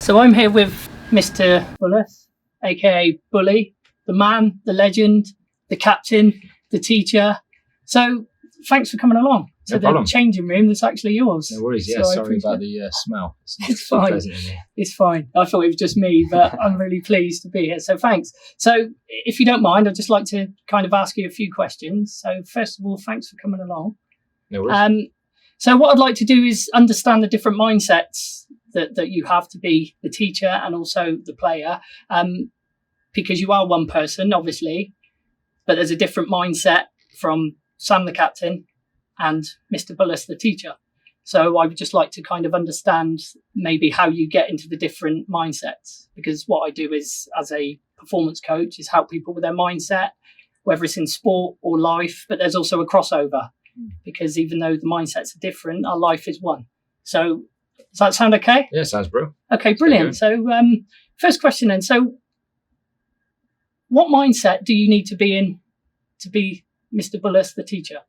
So I'm here with Mr. Bullas, aka Bully, the man, the legend, the captain, the teacher. So thanks for coming along to the changing room that's actually yours. No worries, yeah, sorry about the smell. It's fine. Pleasant in here. It's fine. I thought it was just me, but I'm really pleased to be here. So thanks. So if you don't mind, I'd just like to kind of ask you a few questions. So first of all, thanks for coming along. No worries. So what I'd like to do is understand the different mindsets that you have to be the teacher and also the player, because you are one person, obviously, but there's a different mindset from Sam the captain and Mr. Bullas the teacher. So I would just like to kind of understand maybe how you get into the different mindsets, because what I do is, as a performance coach, is help people with their mindset, whether it's in sport or life, but there's also a crossover, because even though the mindsets are different, our life is one. So does that sound okay? Yeah, sounds bro. Okay, brilliant. So first question then. So what mindset do you need to be in to be Mr. Bullas, the teacher?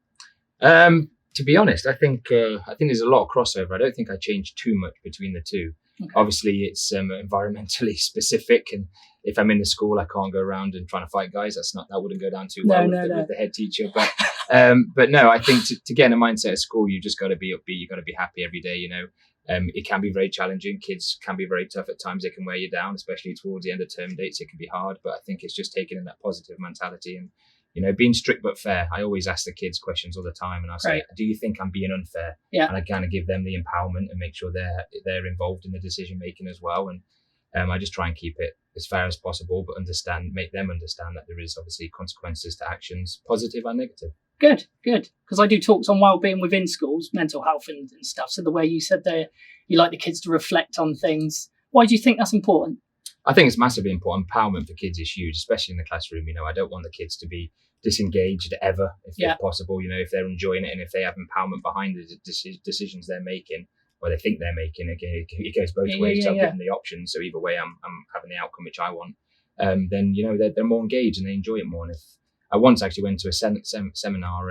To be honest, I think there's a lot of crossover. I don't think I change too much between the two. Okay. Obviously, it's environmentally specific, and if I'm in the school, I can't go around and trying to fight guys. That wouldn't go down too well with the head teacher. But no, I think to get in a mindset of school, you just got to be upbeat. You got to be happy every day. You know, it can be very challenging. Kids can be very tough at times. They can wear you down, especially towards the end of term dates. It can be hard, but I think it's just taking in that positive mentality and, you know, being strict but fair. I always ask the kids questions all the time, and I say, do you think I'm being unfair? Yeah. And I kind of give them the empowerment and make sure they're involved in the decision making as well. And I just try and keep it as fair as possible, but make them understand that there is obviously consequences to actions, positive and negative. Good. Because I do talks on wellbeing within schools, mental health and stuff. So the way you said there, you like the kids to reflect on things. Why do you think that's important? I think it's massively important. Empowerment for kids is huge, especially in the classroom. You know, I don't want the kids to be disengaged ever, if possible. You know, if they're enjoying it and if they have empowerment behind the decisions they're making, or they think they're making, again, it goes both ways. So I'll give them the options. So either way, I'm having the outcome which I want. Then, you know, they're more engaged and they enjoy it more. And if I once actually went to a seminar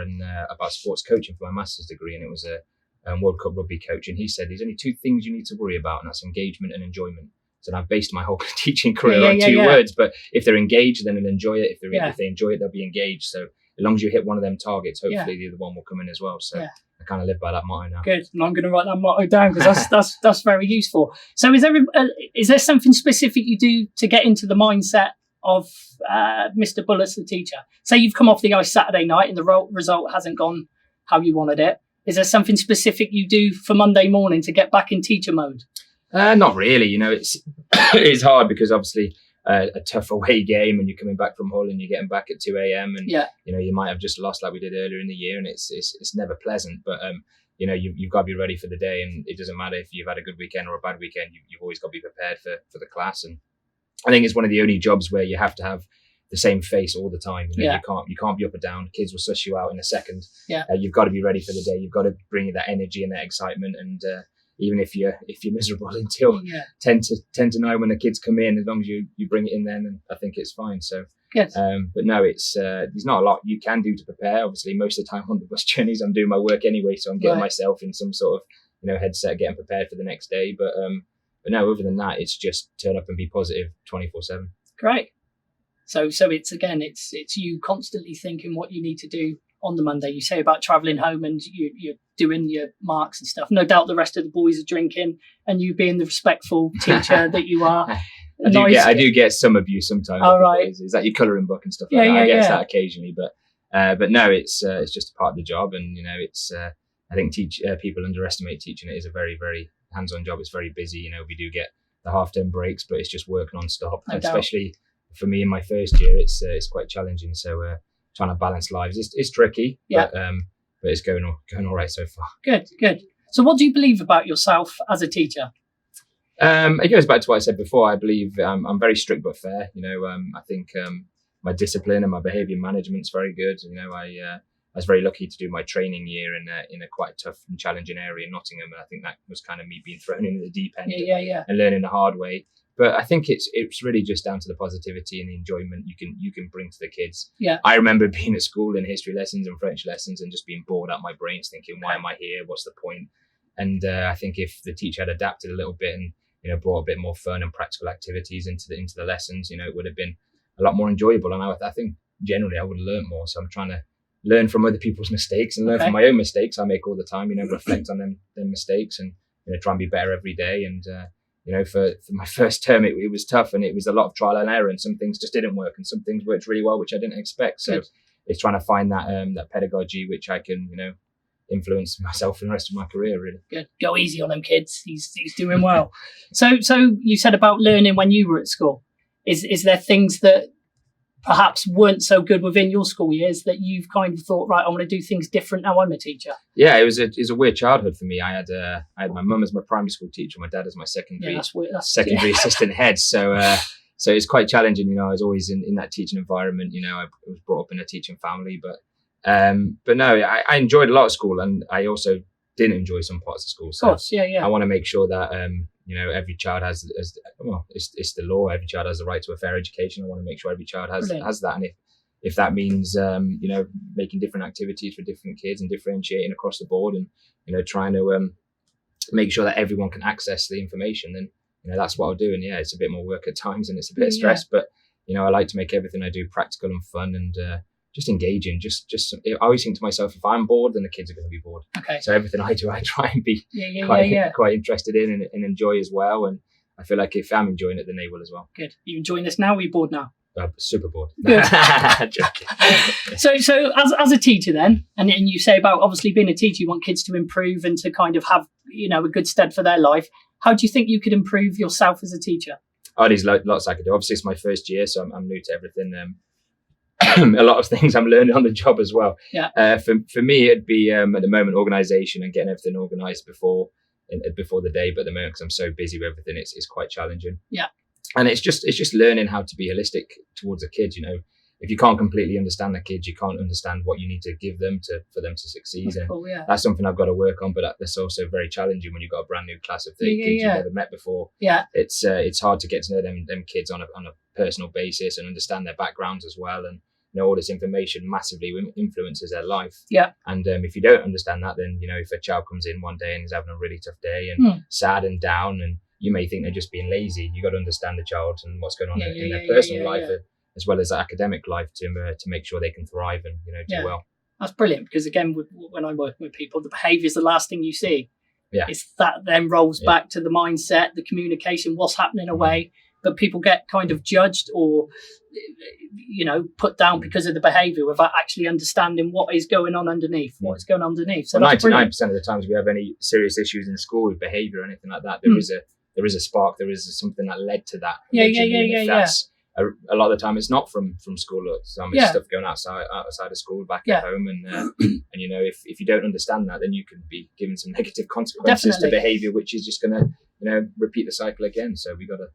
about sports coaching for my master's degree, and it was a World Cup rugby coach, and he said there's only two things you need to worry about, and that's engagement and enjoyment. So I've based my whole teaching career on two words, but if they're engaged, then they'll enjoy it. If they enjoy it, they'll be engaged. So as long as you hit one of them targets, hopefully the other one will come in as well. So I kind of live by that motto now. Good. And I'm going to write that motto down because that's very useful. So is there something specific you do to get into the mindset of Mr. Bullas, the teacher? Say you've come off the ice Saturday night and the result hasn't gone how you wanted it. Is there something specific you do for Monday morning to get back in teacher mode? Not really. You know, it's hard because obviously a tough away game and you're coming back from Hull and you're getting back at 2 a.m. and you know, you might have just lost like we did earlier in the year, and it's never pleasant. But you know, you've got to be ready for the day, and it doesn't matter if you've had a good weekend or a bad weekend. You've always got to be prepared for the class. And I think it's one of the only jobs where you have to have the same face all the time. You know, you can't be up or down. Kids will suss you out in a second. You've got to be ready for the day. You've got to bring that energy and that excitement. And even if you're miserable until 10 to 9 when the kids come in, as long as you bring it in then, and I think it's fine. So good. But no, it's there's not a lot you can do to prepare. Obviously, most of the time on the bus journeys, I'm doing my work anyway, so I'm getting myself in some sort of, you know, headset, getting prepared for the next day. But no, other than that, it's just turn up and be positive 24/7. Great. So it's you constantly thinking what you need to do on the Monday. You say about travelling home and you're doing your marks and stuff. No doubt the rest of the boys are drinking, and you being the respectful teacher that you are. I do get some abuse sometimes. All right. Is that your colouring book and stuff like that? I get that occasionally, but no, it's just a part of the job, and you know, it's I think people underestimate teaching. It is a very, very hands-on job. It's very busy. You know, we do get the half-term breaks, but it's just work non-stop. No doubt. Especially for me in my first year, it's quite challenging. So trying to balance lives is tricky. But it's going all right so far. Good. So what do you believe about yourself as a teacher? It goes back to what I said before. I believe I'm very strict but fair. You know, I think my discipline and my behaviour management is very good. You know, I was very lucky to do my training year in a quite tough and challenging area in Nottingham, and I think that was kind of me being thrown into the deep end and learning the hard way. But I think it's really just down to the positivity and the enjoyment you can bring to the kids. Yeah. I remember being at school in history lessons and French lessons and just being bored out my brains, thinking, why am I here? What's the point? And I think if the teacher had adapted a little bit and brought a bit more fun and practical activities into the lessons, it would have been a lot more enjoyable. And I think generally I would have learned more. So I'm trying to learn from other people's mistakes and learn from my own mistakes I make all the time, reflect on them mistakes and, try and be better every day. And, for my first term, it was tough and it was a lot of trial and error, and some things just didn't work and some things worked really well, which I didn't expect. So it's trying to find that pedagogy, which I can, influence myself in the rest of my career, really. Good. Go easy on them kids. He's doing well. So you said about learning when you were at school. Is there things that perhaps weren't so good within your school years that you've kind of thought, right, I want to do things different now I'm a teacher? Yeah, it was a weird childhood for me. I had my mum as my primary school teacher, my dad as my secondary assistant head. So it's quite challenging. I was always in that teaching environment. I was brought up in a teaching family, but no, I enjoyed a lot of school, and I also didn't enjoy some parts of school. So of course, yeah. I want to make sure that every child has it's the law. Every child has the right to a fair education. I want to make sure every child has that, and if that means making different activities for different kids and differentiating across the board, and trying to make sure that everyone can access the information, then that's what I'll do. And it's a bit more work at times, and it's a bit of stress, but I like to make everything I do practical and fun and just engaging. Just I always think to myself, if I'm bored, then the kids are going to be bored. Okay. So everything I do, I try and be quite interested in and enjoy as well. And I feel like if I'm enjoying it, then they will as well. Good. Are you enjoying this now? Or are you bored now? Super bored. Good. So as a teacher then, and you say about obviously being a teacher, you want kids to improve and to kind of have a good stead for their life. How do you think you could improve yourself as a teacher? Oh, there's lots I could do. Obviously, it's my first year, so I'm new to everything. A lot of things I'm learning on the job as well. Yeah. For me, it'd be at the moment organisation and getting everything organised before the day. But at the moment, because I'm so busy with everything, it's quite challenging. Yeah. And it's just learning how to be holistic towards the kids. If you can't completely understand the kids, you can't understand what you need to give them for them to succeed. That's cool, yeah. That's something I've got to work on. But that's also very challenging when you've got a brand new class of 30 kids you've never met before. Yeah. It's hard to get to know them kids on a personal basis and understand their backgrounds as well. And all this information massively influences their life. Yeah. And if you don't understand that, then if a child comes in one day and is having a really tough day and sad and down, and you may think they're just being lazy, you got to understand the child and what's going on in their personal life as well as academic life to make sure they can thrive and do well. That's brilliant, because again, when I'm working with people, the behaviour is the last thing you see. Yeah. It's that then rolls back to the mindset, the communication, what's happening away. But people get kind of judged or, put down because of the behaviour without actually understanding what is going on underneath, what's going on underneath. So 99% of the times we have any serious issues in school with behaviour or anything like that, there is a spark, there is something that led to that. A lot of the time it's not from school. Some stuff going outside of school, back at home, and if you don't understand that, then you can be given some negative consequences to behaviour, which is just going to repeat the cycle again. So we got to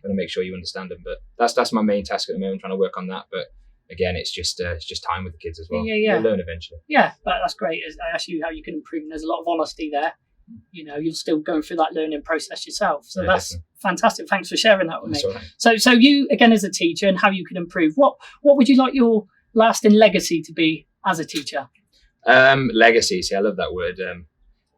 make sure you understand them. But that's my main task at the moment, trying to work on that. But again, it's just time with the kids as well. You'll learn eventually. Yeah, but that's great. I asked you how you can improve, and there's a lot of honesty there. You're still going through that learning process yourself. So that's definitely fantastic. Thanks for sharing that with me. Right. So you, again, as a teacher, and how you can improve, what would you like your lasting legacy to be as a teacher? Legacy. See, I love that word.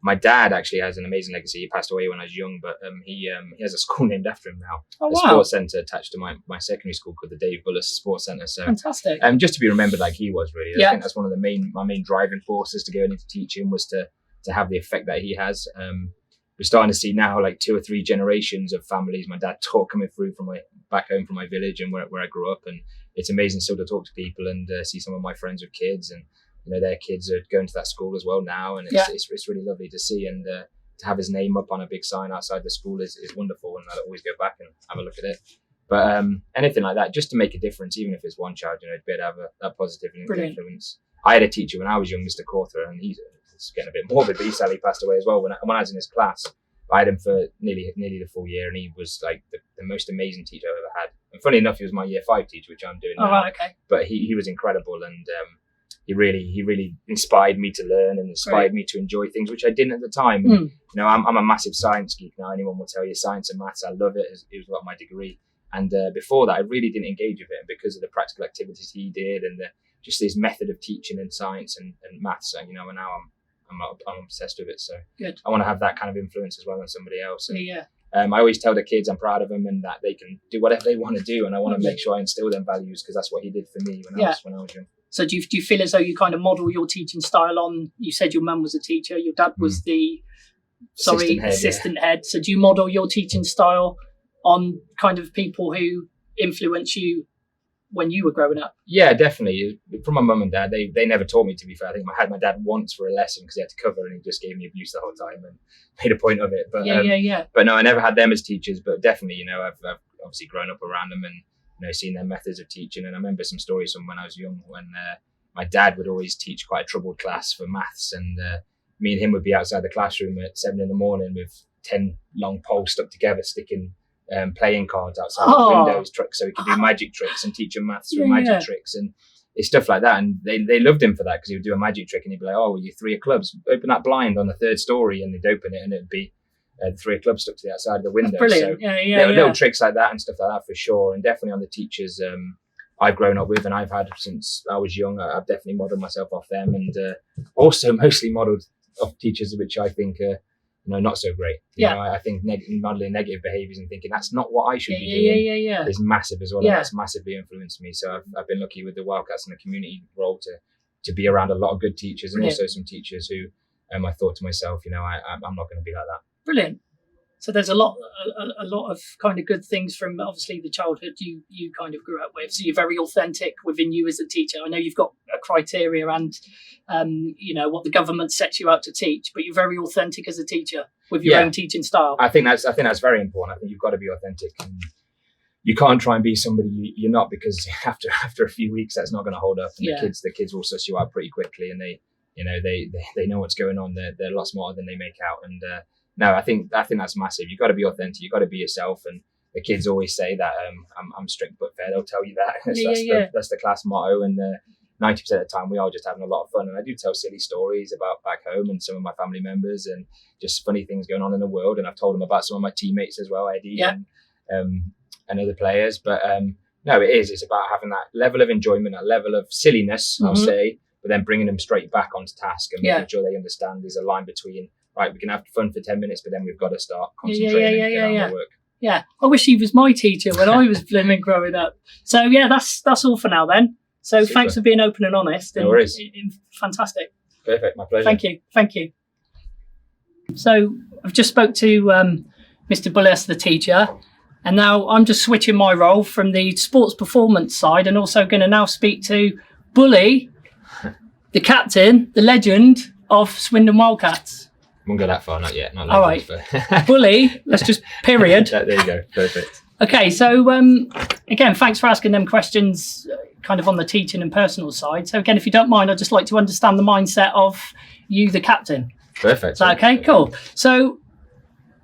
My dad actually has an amazing legacy. He passed away when I was young, but he has a school named after him now. Oh, a sports centre attached to my secondary school called the Dave Bullas Sports Centre. So fantastic. Just to be remembered like he was, really. I think that's one of my main driving forces to going into teaching, was to have the effect that he has. We're starting to see now like 2 or 3 generations of families my dad taught coming through from back home from my village and where I grew up, and it's amazing still to talk to people and see some of my friends with kids, and their kids are going to that school as well now, and it's really lovely to see, and to have his name up on a big sign outside the school is wonderful, and I'll always go back and have a look at it. But anything like that, just to make a difference, even if it's one child, to be able to have that positive influence. I had a teacher when I was young, Mr. Cawthra, and he's getting a bit morbid, but he sadly passed away as well. When I was in his class, I had him for nearly the full year, and he was like the most amazing teacher I've ever had. And funny enough, he was my year 5 teacher, which I'm doing now. Right, okay. But he was incredible, and he really inspired me to learn and inspired me to enjoy things, which I didn't at the time. And, I'm a massive science geek now. Anyone will tell you science and maths, I love it. It was about my degree. And before that, I really didn't engage with it. And because of the practical activities he did and just his method of teaching in science and maths, and now I'm obsessed with it. So good. I want to have that kind of influence as well on somebody else. And I always tell the kids I'm proud of them and that they can do whatever they want to do, and I want to make sure I instill them values, because that's what he did for me when I was young. So do you feel as though you kind of model your teaching style on, you said your mum was a teacher, your dad was the assistant head. So do you model your teaching style on kind of people who influence you when you were growing up? Yeah, definitely. From my mum and dad, they never taught me, to be fair. I think I had my dad once for a lesson because he had to cover, and he just gave me abuse the whole time and made a point of it. But But no, I never had them as teachers. But definitely, I've obviously grown up around them and seen their methods of teaching. And I remember some stories from when I was young, when my dad would always teach quite a troubled class for maths, and me and him would be outside the classroom at 7 a.m. with 10 long poles stuck together, sticking playing cards outside the windows, so he could do magic tricks and teach them maths through magic tricks, and it's stuff like that. And they loved him for that, because he would do a magic trick and he'd be like, "Oh, well, you 3 of clubs, open that blind on the 3rd story," and they'd open it and it'd be 3 of clubs stuck to the outside of the window. That's brilliant. So little tricks like that and stuff like that for sure. And definitely on the teachers I've grown up with and I've had since I was young, I've definitely modelled myself off them, and also mostly modelled off teachers which I think not so great. I think modelling negative behaviours and thinking that's not what I should be doing is massive as well. And that's massively influenced me. So I've been lucky with the Wildcats and the community role to be around a lot of good teachers, and also some teachers who I thought to myself, I'm not going to be like that. Brilliant. So there's a lot of kind of good things from obviously the childhood you kind of grew up with. So you're very authentic within you as a teacher. I know you've got a criteria and what the government sets you out to teach, but you're very authentic as a teacher with your own teaching style. I think that's very important. I think you've got to be authentic, and you can't try and be somebody you're not, because after a few weeks that's not going to hold up. And the kids will suss you out pretty quickly, and they know what's going on. They're a lot smarter than they make out. And no, I think that's massive. You've got to be authentic. You've got to be yourself. And the kids always say that I'm strict but fair. They'll tell you that. That's the class motto. And 90% of the time we are just having a lot of fun. And I do tell silly stories about back home and some of my family members and just funny things going on in the world. And I've told them about some of my teammates as well, Eddie and other players. But no, it's about having that level of enjoyment, that level of silliness, I'll say, but then bringing them straight back onto task and making sure they understand there's a line between, right, we can have fun for 10 minutes, but then we've got to start concentrating and get on the work. Yeah, I wish he was my teacher when I was blooming growing up. So yeah, that's all for now then. So super. Thanks for being open and honest. No worries. Fantastic. Perfect, my pleasure. Thank you. So I've just spoke to Mr. Bullas, the teacher, and now I'm just switching my role from the sports performance side and also going to now speak to Bully, the captain, the legend of Swindon Wildcats. Won't go that far, not yet. Not all right. Bully, let's just period. There you go, perfect. Okay, so again, thanks for asking them questions kind of on the teaching and personal side. So again, if you don't mind, I'd just like to understand the mindset of you, the captain. Perfect. Is that okay? Cool. So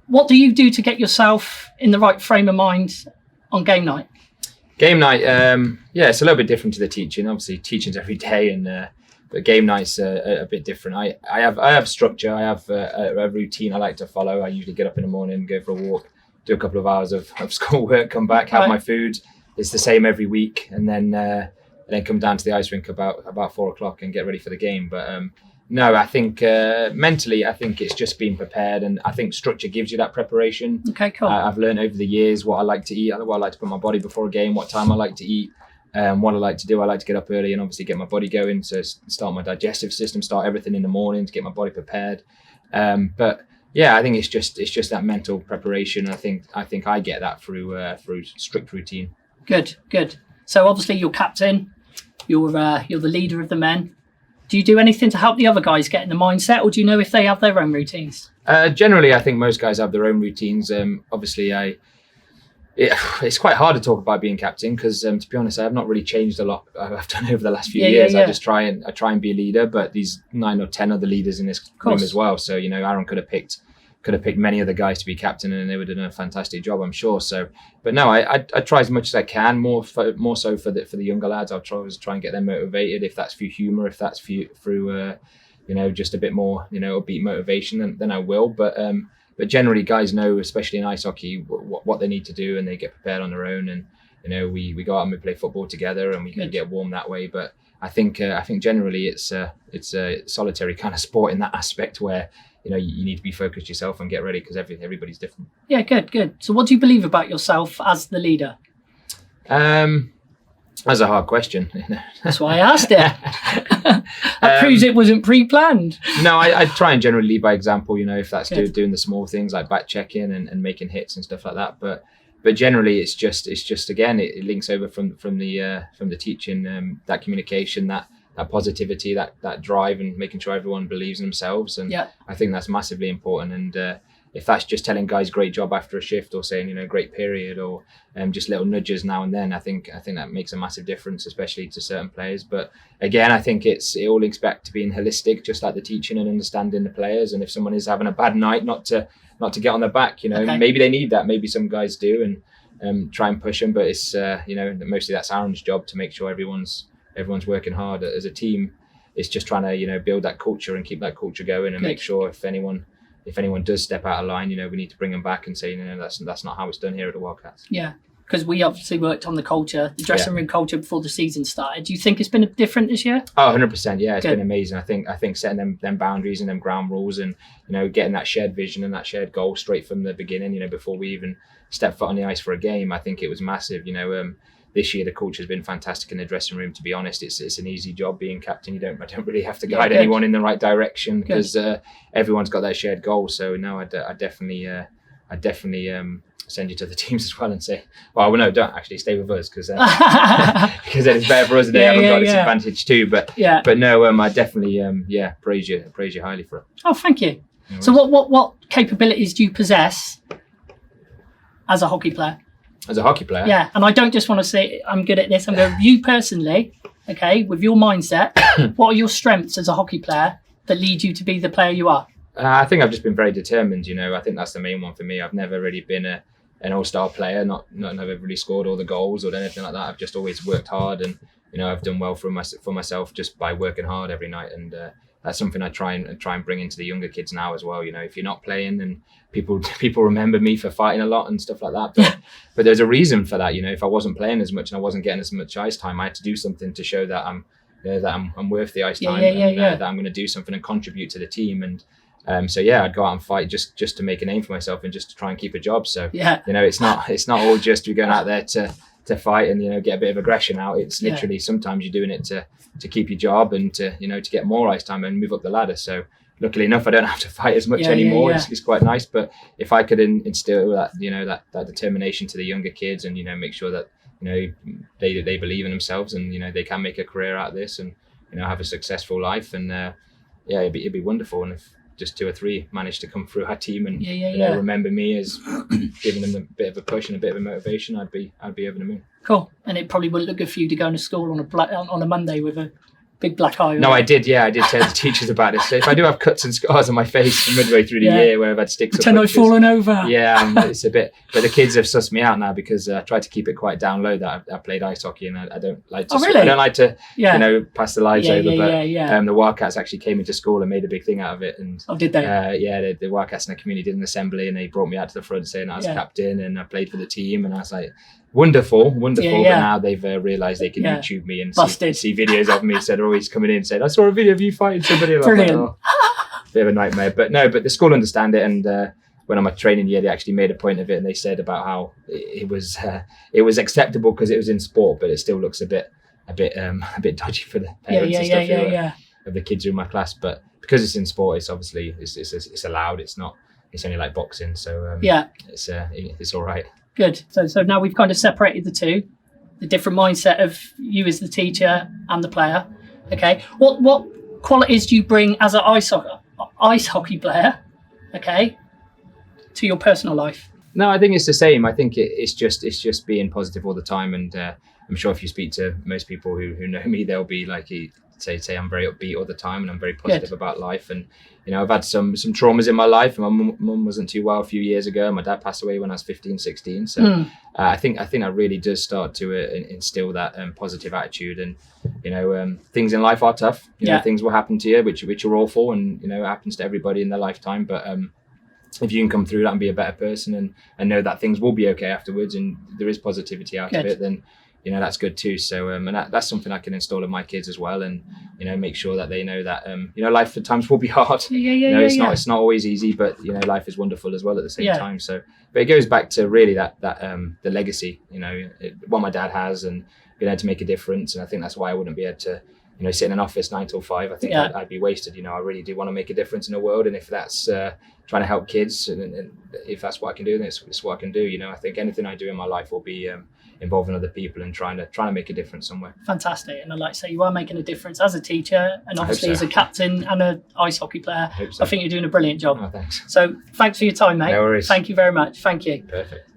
what do you do to get yourself in the right frame of mind on game night? Game night, it's a little bit different to the teaching. Obviously, teaching's every day, and but game night's a bit different. I have structure. I have a routine I like to follow. I usually get up in the morning, go for a walk, do a couple of hours of school work, come back, have my food. It's the same every week, and then come down to the ice rink about 4:00 and get ready for the game. But no, I think mentally, I think it's just being prepared, and I think structure gives you that preparation. Okay, cool. I've learned over the years what I like to eat, what I like to put in my body before a game, what time I like to eat, what I like to do. I like to get up early and obviously get my body going, so start my digestive system, start everything in the morning to get my body prepared. But yeah, I think it's just that mental preparation. I think I get that through strict routine. Good. So obviously you're captain, you're the leader of the men. Do you do anything to help the other guys get in the mindset, or do you know if they have their own routines? Generally, I think most guys have their own routines. Obviously, it's quite hard to talk about being captain because, to be honest, I have not really changed a lot. I've done over the last few years. I just try and be a leader, but these 9 or 10 other leaders in this room as well. So Aaron could have picked many other guys to be captain, and they would have done a fantastic job, I'm sure. So, but no, I try as much as I can, more so for the younger lads. I'll try and get them motivated. If that's through humour, if that's through just a bit more upbeat motivation, then I will. But generally, guys know, especially in ice hockey, what they need to do, and they get prepared on their own. And we go out and we play football together, and we can get warm that way. But I think generally it's a solitary kind of sport in that aspect where you need to be focused yourself and get ready, because everybody's different. Yeah, good. So what do you believe about yourself as the leader? That's a hard question. That's why I asked it. That proves it wasn't pre-planned. No, I try and generally lead by example, if that's doing the small things like back checking and making hits and stuff like that. But generally it's just again, it links over from the teaching, that communication, that positivity, that drive, and making sure everyone believes in themselves. And I think that's massively important. And if that's just telling guys great job after a shift, or saying great period, or just little nudges now and then, I think that makes a massive difference, especially to certain players. But again, I think it all links back to being holistic, just like the teaching and understanding the players. And if someone is having a bad night, not to get on their back, maybe they need that, maybe some guys do, and try and push them. But it's mostly that's Aaron's job to make sure everyone's working hard as a team. It's just trying to build that culture and keep that culture going, and make sure if anyone does step out of line, we need to bring them back and say, that's not how it's done here at the Wildcats. Yeah, because we obviously worked on the culture, the dressing room culture, before the season started. Do you think it's been different this year? Oh, 100%. Yeah, it's been amazing. I think setting them boundaries and them ground rules, and getting that shared vision and that shared goal straight from the beginning. Before we even step foot on the ice for a game, I think it was massive. This year the culture has been fantastic in the dressing room. To be honest, it's an easy job being captain. I don't really have to guide anyone in the right direction, because everyone's got that shared goal. So no, I definitely send you to the teams as well and say, well, no, don't actually stay with us, because then it's better for us. They haven't got this advantage too. But no, I definitely praise you highly for it. Oh, thank you. No, so what capabilities do you possess as a hockey player? As a hockey player? Yeah, and I don't just want to say I'm good at this. I'm going, you personally, okay, with your mindset, what are your strengths as a hockey player that lead you to be the player you are? I think I've just been very determined. I think that's the main one for me. I've never really been an all-star player, not never really scored all the goals or anything like that. I've just always worked hard, and I've done well for myself just by working hard every night. And that's something I try and bring into the younger kids now as well. If you're not playing, then people remember me for fighting a lot and stuff like that. But there's a reason for that. If I wasn't playing as much and I wasn't getting as much ice time, I had to do something to show that I'm worth the ice time, that I'm going to do something and contribute to the team. And I'd go out and fight just to make a name for myself and just to try and keep a job. So it's not all just you're going out there to fight and get a bit of aggression out. It's literally sometimes you're doing it to keep your job and to get more ice time and move up the ladder. So luckily enough, I don't have to fight as much anymore. It's quite nice. But if I could instill that that determination to the younger kids, and make sure that they believe in themselves, and they can make a career out of this, and have a successful life, and it'd be wonderful. And if just 2 or 3 managed to come through our team and remember me as giving them a bit of a push and a bit of a motivation, I'd be over the moon. Cool. And it probably wouldn't look good for you to go into school on a Monday with a big black eye. No, I did tell the teachers about this. So if I do have cuts and scars on my face midway through the year where I've had sticks, pretend I've fallen over. Yeah, it's a bit. But the kids have sussed me out now, because I tried to keep it quite down low that I played ice hockey, and I don't like to. Oh, really? I don't like to pass the lives over. But the Wildcats actually came into school and made a big thing out of it. And did they? The Wildcats in the community did an assembly, and they brought me out to the front saying I was captain and I played for the team, and I was like, wonderful. But now they've realised they can YouTube me and see videos of me. So they're always coming in and saying, I saw a video of you fighting somebody. Brilliant. Bit of a nightmare. But the school understand it, and when on my training year, they actually made a point of it, and they said about how it was acceptable because it was in sport, but it still looks a bit dodgy for the parents and stuff of the kids who are in my class. But because it's in sport, it's obviously it's allowed. It's only like boxing, so it's all right. Good. So now we've kind of separated the different mindset of you as the teacher and the player. Okay. What qualities do you bring as an ice hockey player, okay, to your personal life? No, I think it's the same. I think it's just being positive all the time, and I'm sure if you speak to most people who know me, they'll be like, say I'm very upbeat all the time, and I'm very positive about life. And I've had some traumas in my life. My mum wasn't too well a few years ago. My dad passed away when I was 15, 16. So I think that really does start to instill that positive attitude. And things in life are tough. Things will happen to you which are awful, and it happens to everybody in their lifetime. But if you can come through that and be a better person, and know that things will be okay afterwards, and there is positivity out of it, then that's good too. So and that's something I can install in my kids as well, and make sure that they know that life at times will be hard. It's not always easy, but life is wonderful as well at the same time. So, but it goes back to really that the legacy, what my dad has, and being able to make a difference. And I think that's why I wouldn't be able to sit in an office 9 till 5. I think I'd be wasted. I really do want to make a difference in the world, and if that's trying to help kids, and if that's what I can do, then it's what I can do. I think anything I do in my life will be involving other people and trying to make a difference somewhere. Fantastic. And I'd like to say you are making a difference as a teacher, and obviously as a captain and an ice hockey player. I think you're doing a brilliant job. Oh, thanks. So thanks for your time, mate. No worries. Thank you very much. Thank you. Perfect.